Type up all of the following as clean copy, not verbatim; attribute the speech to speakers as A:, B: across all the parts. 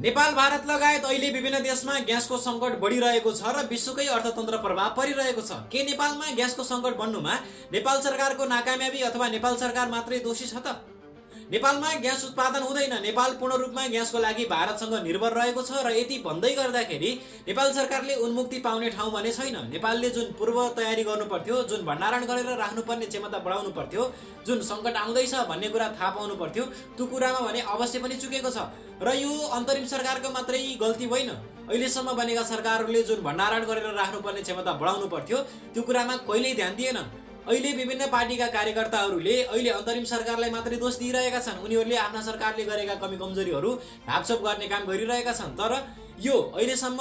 A: नेपाल भारत लगायत अहिले विभिन्न देशमा ग्यासको सङ्कट बढिरहेको छ र विश्वकै अर्थतन्त्र प्रभाव परिरहेको छ। के नेपालमा ग्यासको सङ्कट बढ्नुमा नेपाल सरकारको नाकामयाबी अथवा नेपाल सरकार मात्रै दोषी छ त? नेपालमा ग्यास उत्पादन हुँदैन। नेपाल पूर्ण रूपमा ग्यासको लागि भारतसँग निर्भर रहेको छ र यति भन्दै गर्दाखेरि नेपाल सरकारले उन्मुक्ति पाउने ठाउँ भने छैन। नेपालले जुन पूर्व तयारी गर्नु पर्थ्यो, जुन भण्डारण गरेर राख्नुपर्ने क्षमता बढाउनु पर्थ्यो, जुन सङ्कट आउँदैछ भन्ने कुरा थाहा पाउनु पर्थ्यो, त्यो कुरामा भने अवश्य पनि चुकेको छ। र यो अन्तरिम सरकारको मात्रै गल्ती होइन। अहिलेसम्म बनेका सरकारहरूले जुन भण्डारण गरेर राख्नुपर्ने क्षमता बढाउनु पर्थ्यो, त्यो कुरामा कहिल्यै ध्यान दिएनन्। अहिले विभिन्न पार्टीका कार्यकर्ताहरूले अहिले अन्तरिम सरकारलाई मात्रै दोष दिइरहेका छन्। उनीहरूले आफ्ना सरकारले गरेका कमी कमजोरीहरू ढाकछोप गर्ने काम गरिरहेका छन्। तर यो अहिलेसम्म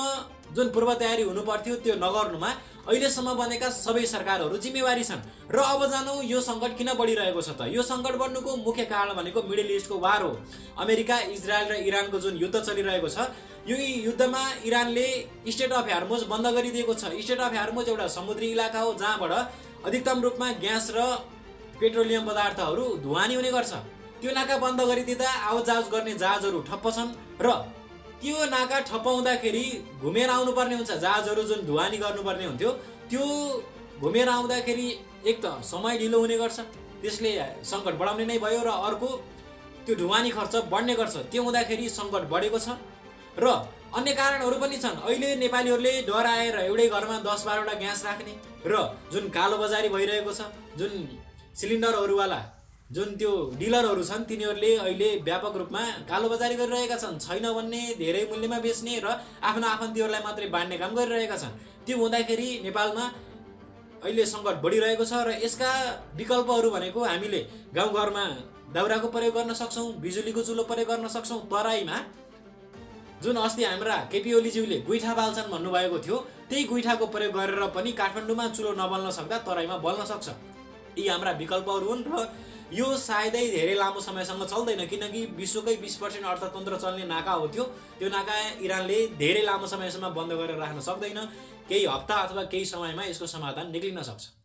A: जुन पूर्व तयारी हुनु पर्थ्यो त्यो नगर्नुमा अहिलेसम्म बनेका सबै सरकारहरू जिम्मेवारी छन्। र अब जानौँ यो सङ्कट किन बढिरहेको छ त? यो सङ्कट बढ्नुको मुख्य कारण भनेको मिडल इस्टको वार हो। अमेरिका, इजरायल र इरानको जुन युद्ध चलिरहेको छ, यो युद्धमा इरानले स्ट्रेट अफ हर्मुज बन्द गरिदिएको छ। स्ट्रेट अफ हर्मुज एउटा समुद्री इलाका हो जहाँबाट अधिकतम रूपमा ग्यास र पेट्रोलियम पदार्थहरू ढुवानी हुने गर्छ। त्यो नाका बन्द गरिदिँदा आवाजावज गर्ने जहाजहरू ठप्प छन् र त्यो नाका ठप्प हुँदाखेरि घुमेर आउनुपर्ने हुन्छ। जहाजहरू जुन ढुवानी गर्नुपर्ने हुन्थ्यो त्यो घुमेर आउँदाखेरि एक त समय ढिलो हुने गर्छ, त्यसले सङ्कट बढाउने नै भयो, र अर्को त्यो ढुवानी खर्च बढ्ने गर्छ। त्यो हुँदाखेरि सङ्कट बढेको छ। र अन्य कारणहरू पनि छन्। अहिले नेपालीहरूले डराएर एउटै घरमा 10-12वटा ग्यास राख्ने र जुन कालोबजारी भइरहेको छ, जुन सिलिन्डरहरूवाला जुन त्यो डिलरहरू छन्, तिनीहरूले अहिले व्यापक रूपमा कालोबजारी गरिरहेका छन्। छैन भन्ने, धेरै मूल्यमा बेच्ने र आफ्ना आफन्तीहरूलाई मात्रै बाँड्ने काम गरिरहेका छन्। त्यो हुँदाखेरि नेपालमा अहिले सङ्कट बढिरहेको छ। र यसका विकल्पहरू भनेको हामीले गाउँघरमा दाउराको प्रयोग गर्न सक्छौँ, बिजुलीको चुलो प्रयोग गर्न सक्छौँ। तराईमा जुन अस्ति हाम्रा केपी ओलीज्यूले गुइठा बाल्छन् भन्नुभएको थियो, त्यही गुइठाको प्रयोग गरेर पनि काठमाडौँमा चुलो नबल्न सक्दा तराईमा बल्न सक्छ। यी हाम्रा विकल्पहरू हुन् र यो सायदै धेरै लामो समयसम्म चल्दैन, किनकि विश्वकै 20% अर्थतन्त्र चल्ने नाका हो त्यो। त्यो नाका इरानले धेरै लामो समयसम्म बन्द गरेर राख्न सक्दैन। केही हप्ता अथवा केही समयमा यसको समाधान निक्लिन सक्छ।